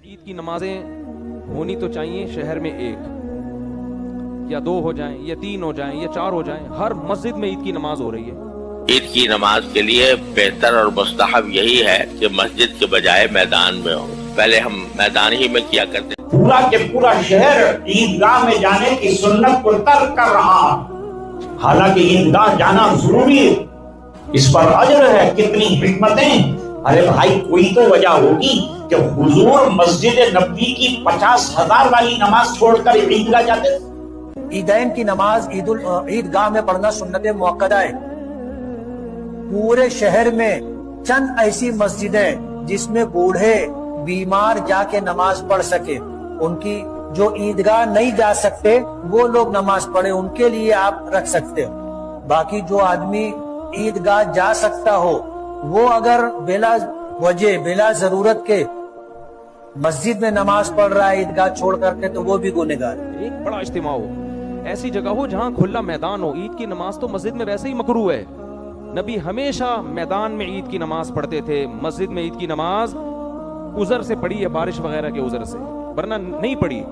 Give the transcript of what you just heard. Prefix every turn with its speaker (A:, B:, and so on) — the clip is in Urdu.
A: عید کی نمازیں ہونی تو چاہیے شہر میں ایک یا دو ہو جائیں یا تین ہو جائیں یا چار ہو جائیں، ہر مسجد میں عید کی نماز ہو رہی ہے۔
B: عید کی نماز کے لیے بہتر اور مستحب یہی ہے کہ مسجد کے بجائے میدان میں ہو۔ پہلے ہم میدان ہی میں کیا کرتے ہیں۔
C: پورا کے پورا شہر عیدگاہ میں جانے کی سنت کو ترک کر رہا، حالانکہ عیدگاہ جانا ضروری ہے، اس پر اجر ہے، کتنی حکمتیں۔ ارے بھائی کوئی تو وجہ ہوگی کہ حضور مسجد نبوی کی 50,000 والی نماز چھوڑ کر عیدگاہ جاتے۔
D: عیدین کی نماز عیدگاہ میں پڑھنا سنت موقدہ ہے۔ پورے شہر میں چند ایسی مسجدیں جس میں بوڑھے بیمار جا کے نماز پڑھ سکے، ان کی جو عیدگاہ نہیں جا سکتے وہ لوگ نماز پڑھے، ان کے لیے آپ رکھ سکتے ہو۔ باقی جو آدمی عیدگاہ جا سکتا ہو وہ اگر بلا وجہ بلا ضرورت کے مسجد میں نماز پڑھ رہا ہے عیدگاہ چھوڑ کر کے تو وہ بھی گنہگار ہے۔
A: ایک بڑا اجتماع ہو، ایسی جگہ ہو جہاں کھلا میدان ہو۔ عید کی نماز تو مسجد میں ویسے ہی مکروہ ہے، نبی ہمیشہ میدان میں عید کی نماز پڑھتے تھے۔ مسجد میں عید کی نماز عذر سے پڑھی ہے، بارش وغیرہ کے عذر سے، ورنہ نہیں پڑھی۔